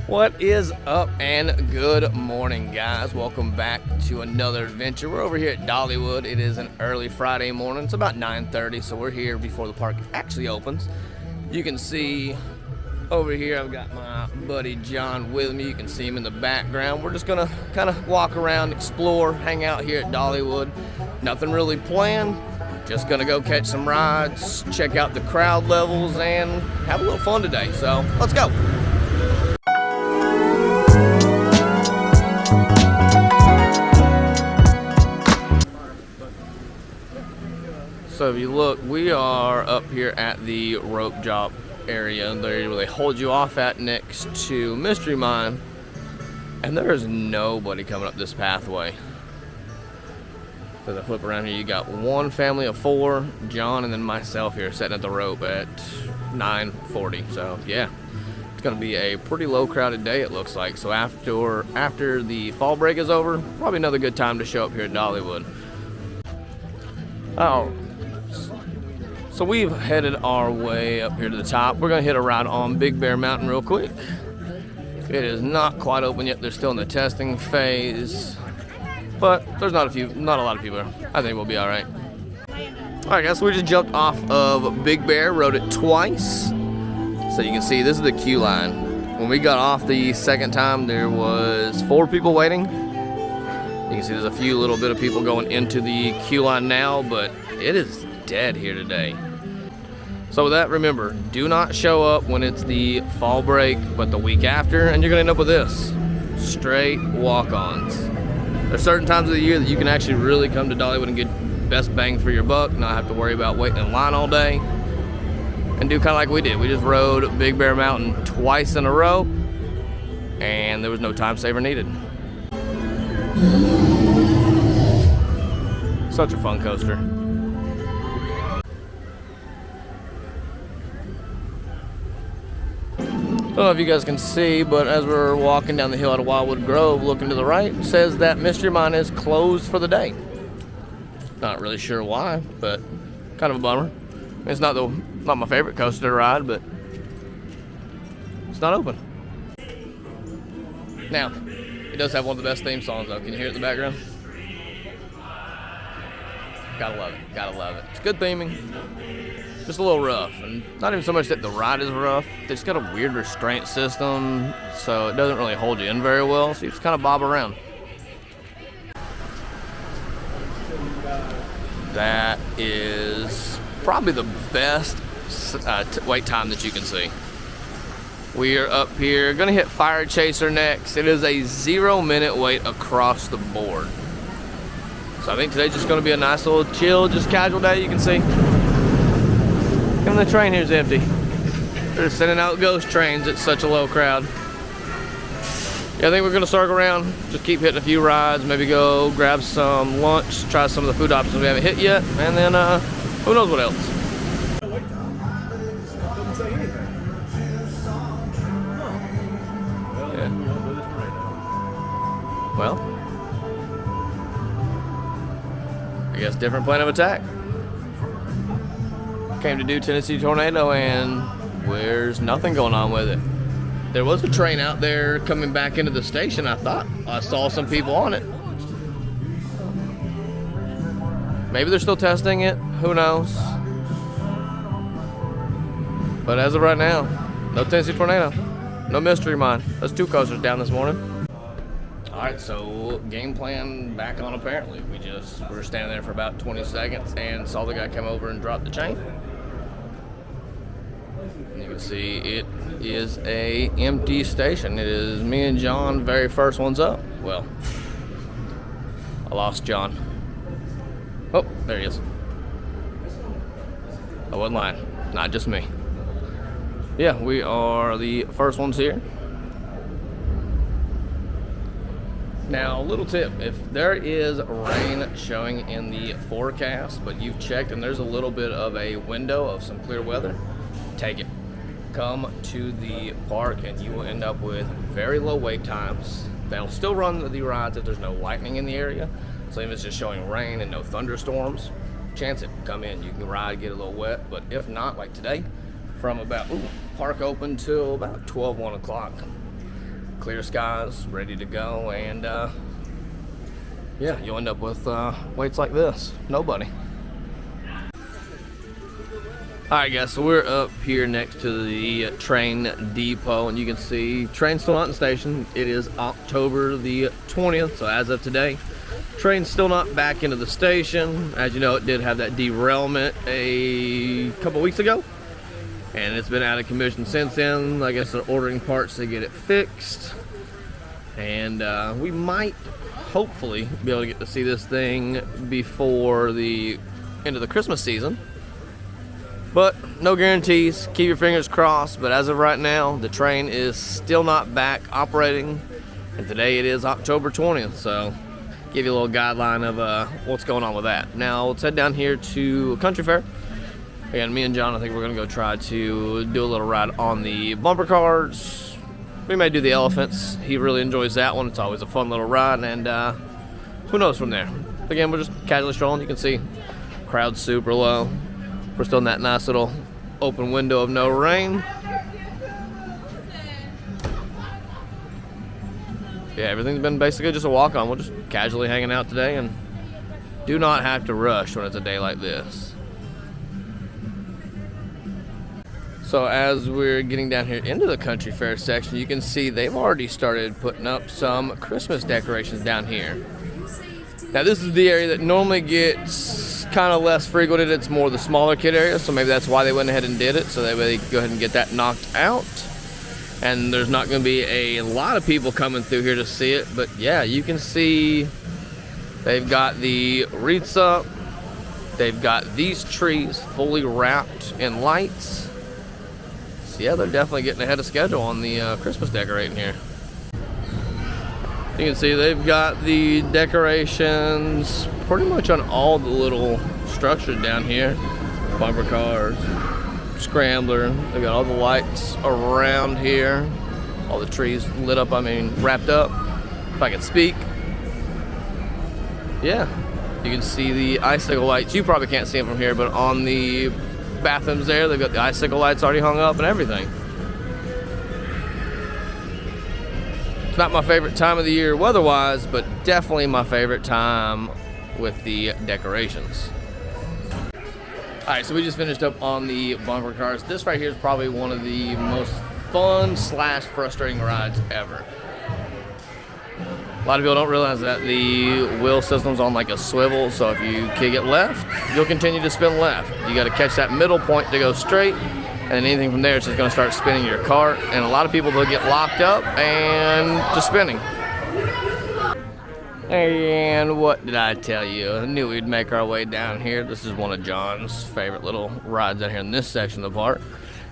What is up, and good morning, guys. Welcome back to another adventure. We're over here at Dollywood. It is an early Friday morning. It's about 9:30, so we're here before the park actually opens. You can see over here I've got my buddy John with me. You can see him in the background. We're just gonna kind of walk around, explore, hang out here at Dollywood. Nothing really planned. Just gonna go catch some rides, check out the crowd levels, and have a little fun today. So let's go. So if you look, we are up here at the rope drop area where they hold you off at next to Mystery Mine, and there is nobody coming up this pathway. So as I flip around here, you got one family of four, John, and then myself here sitting at the rope at 9:40. So yeah, it's gonna be a pretty low crowded day, it looks like. So after the fall break is over, probably another good time to show up here at Dollywood. Oh. So we've headed our way up here to the top. We're gonna hit a ride on Big Bear Mountain real quick. It is not quite open yet. They're still in the testing phase, but there's not a lot of people there. I think we'll be all right. All right, guys, so we just jumped off of Big Bear, rode it twice. So you can see this is the queue line. When we got off the second time, there was 4 people waiting. You can see there's a few little bit of people going into the queue line now, but it is dead here today. So with that, remember, do not show up when it's the fall break, but the week after, and you're gonna end up with this. Straight walk-ons. There's certain times of the year that you can actually really come to Dollywood and get best bang for your buck, not have to worry about waiting in line all day, and do kind of like we did. We just rode Big Bear Mountain twice in a row, and there was no time saver needed. Such a fun coaster. I don't know if you guys can see, but as we're walking down the hill out of Wildwood Grove, looking to the right, it says that Mystery Mine is closed for the day. Not really sure why, but kind of a bummer. It's not my favorite coaster to ride, but it's not open. Now, it does have one of the best theme songs though. Can you hear it in the background? Gotta love it, gotta love it. It's good theming. Just a little rough, and not even so much that the ride is rough. It's got a weird restraint system, so it doesn't really hold you in very well, so you just kind of bob around. That is probably the best wait time that you can see. We are up here, gonna hit Fire Chaser next. It is a 0-minute wait across the board. So I think today's just gonna be a nice little chill, just casual day, you can see. Even the train here's empty. They're sending out ghost trains at such a low crowd. Yeah, I think we're gonna circle around, just keep hitting a few rides, maybe go grab some lunch, try some of the food options we haven't hit yet, and then who knows what else. Yeah. Well, I guess different plan of attack. Came to do Tennessee Tornado, and there's nothing going on with it. There was a train out there coming back into the station. I thought I saw some people on it. Maybe they're still testing it, who knows. But as of right now, no Tennessee Tornado, no Mystery Mine. That's 2 coasters down this morning. All right, so game plan back on apparently. We were standing there for about 20 seconds and saw the guy come over and drop the chain. You can see it is a empty station. It is me and John, very first ones up. Well, I lost John. Oh, there he is. I wasn't lying, not just me. Yeah, we are the first ones here. Now, a little tip, if there is rain showing in the forecast, but you've checked and there's a little bit of a window of some clear weather, take it. Come to the park and you will end up with very low wait times. They'll still run the rides if there's no lightning in the area. So if it's just showing rain and no thunderstorms, chance it, come in. You can ride, get a little wet, but if not, like today, from about, park open till about 12, 1 o'clock. clear skies, ready to go, and yeah, you'll end up with waits like this. Nobody. Alright guys, so we're up here next to the train depot, and you can see train's still not in station. It is October the 20th, so as of today, train's still not back into the station. As you know, it did have that derailment a couple weeks ago, and it's been out of commission since then. I guess they're ordering parts to get it fixed, and we might hopefully be able to get to see this thing before the end of the Christmas season. But no guarantees, keep your fingers crossed. But as of right now, the train is still not back operating, and today it is October 20th, so give you a little guideline of what's going on with that. Now let's head down here to Country Fair. Again, me and John, I think we're gonna go try to do a little ride on the bumper cars. We may do the elephants. He really enjoys that one. It's always a fun little ride, and who knows from there. Again, we're just casually strolling. You can see crowd's super low. We're still in that nice little open window of no rain. Yeah, everything's been basically just a walk-on. We're just casually hanging out today and do not have to rush when it's a day like this. So as we're getting down here into the Country Fair section, you can see they've already started putting up some Christmas decorations down here. Now this is the area that normally gets kind of less frequented. It's more the smaller kid area, so maybe that's why they went ahead and did it, so that way they can go ahead and get that knocked out. And there's not going to be a lot of people coming through here to see it, but yeah, you can see they've got the wreaths up. They've got these trees fully wrapped in lights. So yeah, they're definitely getting ahead of schedule on the Christmas decorating here. You can see they've got the decorations pretty much on all the little structures down here. Bumper cars, scrambler, they've got all the lights around here. All the trees lit up, wrapped up, if I can speak. Yeah, you can see the icicle lights. You probably can't see them from here, but on the bathrooms there, they've got the icicle lights already hung up and everything. It's not my favorite time of the year weather-wise, but definitely my favorite time with the decorations. Alright, so we just finished up on the bumper cars. This right here is probably one of the most fun / frustrating rides ever. A lot of people don't realize that the wheel system's on like a swivel, so if you kick it left, you'll continue to spin left. You got to catch that middle point to go straight, and then anything from there, it's just going to start spinning your cart. And a lot of people will get locked up and just spinning. And what did I tell you? I knew we'd make our way down here. This is one of John's favorite little rides down here in this section of the park.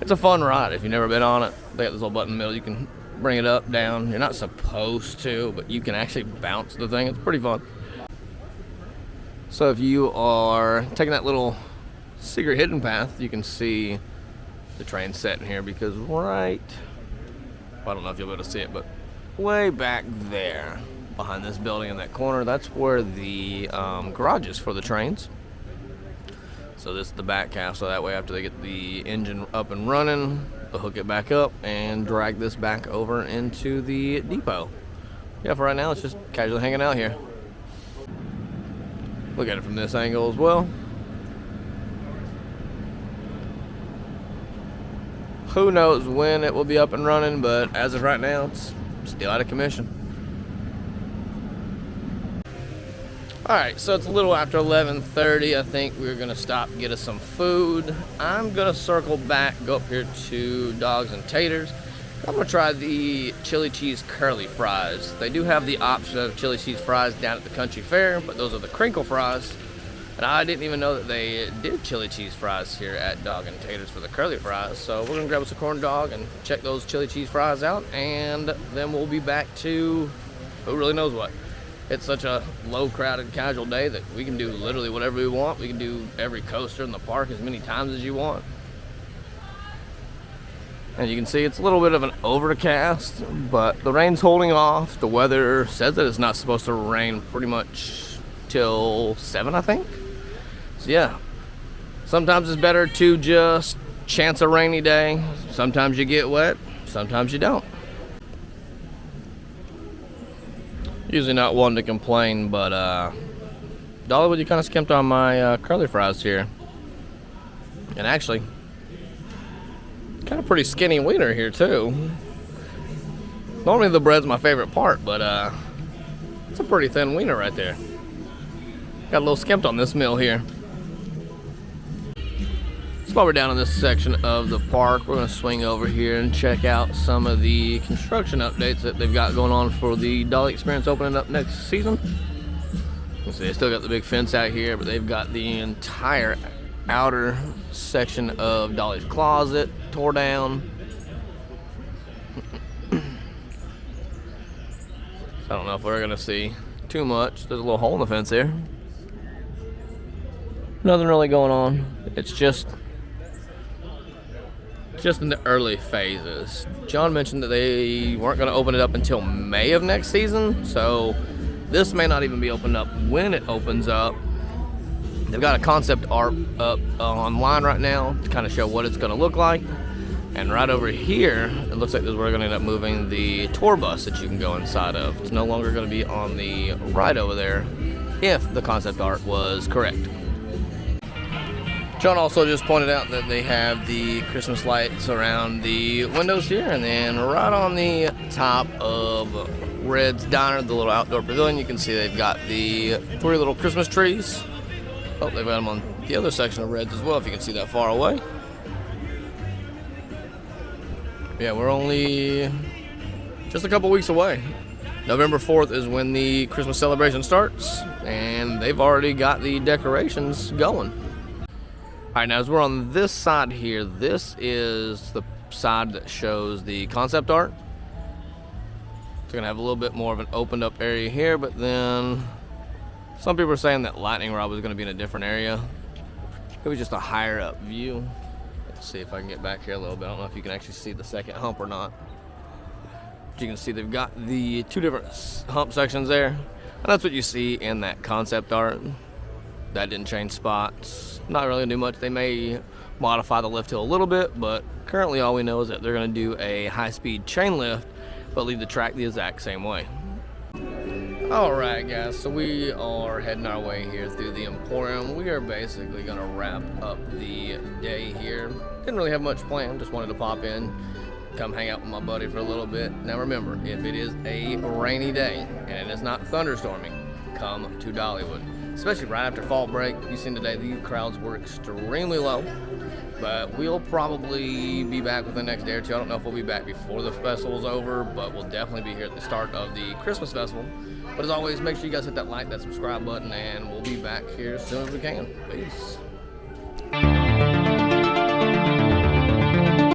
It's a fun ride if you've never been on it. They got this little button in the middle. You can bring it up, down. You're not supposed to, but you can actually bounce the thing. It's pretty fun. So if you are taking that little secret hidden path, you can see the train set in here, because right, I don't know if you'll be able to see it, but way back there behind this building in that corner, that's where the garage is for the trains. So this is the back half, so that way after they get the engine up and running, they'll hook it back up and drag this back over into the depot. Yeah, for right now, it's just casually hanging out here. Look at it from this angle as well. Who knows when it will be up and running, but as of right now, it's still out of commission. Alright, so it's a little after 11:30. I think we're going to stop and get us some food. I'm going to circle back, go up here to Dogs and Taters. I'm going to try the chili cheese curly fries. They do have the option of chili cheese fries down at the Country Fair, but those are the crinkle fries. And I didn't even know that they did chili cheese fries here at Dog and Taters for the curly fries. So we're going to grab us a corn dog and check those chili cheese fries out, and then we'll be back to who really knows what. It's such a low crowded casual day that we can do literally whatever we want. We can do every coaster in the park as many times as you want. And you can see it's a little bit of an overcast, but the rain's holding off. The weather says that it's not supposed to rain pretty much till 7, I think. So yeah, sometimes it's better to just chance a rainy day. Sometimes you get wet, sometimes you don't. Usually not one to complain, but Dollywood, you kind of skimped on my curly fries here. And actually, kind of pretty skinny wiener here too. Normally the bread's my favorite part, but it's a pretty thin wiener right there. Got a little skimped on this meal here. So while we're down in this section of the park, we're going to swing over here and check out some of the construction updates that they've got going on for the Dolly Experience opening up next season. You see, they still got the big fence out here, but they've got the entire outer section of Dolly's closet tore down. So I don't know if we're going to see too much. There's a little hole in the fence there. Nothing really going on. It's just in the early phases. John mentioned that they weren't going to open it up until May of next season, so this may not even be opened up when it opens up. They've got a concept art up online right now to kind of show what it's going to look like. And right over here, it looks like this is where we're going to end up moving the tour bus that you can go inside of. It's no longer going to be on the right over there if the concept art was correct. John also just pointed out that they have the Christmas lights around the windows here, and then right on the top of Red's Diner, the little outdoor pavilion, you can see they've got the 3 little Christmas trees. Oh, they've got them on the other section of Red's as well, if you can see that far away. Yeah, we're only just a couple weeks away. November 4th is when the Christmas celebration starts, and they've already got the decorations going. All right, now as we're on this side here, this is the side that shows the concept art. It's gonna have a little bit more of an opened up area here, but then some people are saying that lightning rod was gonna be in a different area. It was just a higher up view. Let's see if I can get back here a little bit. I don't know if you can actually see the second hump or not. But you can see they've got the 2 different hump sections there. And that's what you see in that concept art. That didn't change spots. Not really gonna do much. They may modify the lift hill a little bit, but currently all we know is that they're gonna do a high-speed chain lift, but leave the track the exact same way. All right, guys, so we are heading our way here through the Emporium. We are basically gonna wrap up the day here. Didn't really have much planned, just wanted to pop in, come hang out with my buddy for a little bit. Now remember, if it is a rainy day and it is not thunderstorming, come to Dollywood. Especially right after fall break. You've seen today the crowds were extremely low, but we'll probably be back within the next day or two. I don't know if we'll be back before the festival's over, but we'll definitely be here at the start of the Christmas festival. But as always, make sure you guys hit that like, that subscribe button, and we'll be back here as soon as we can. Peace.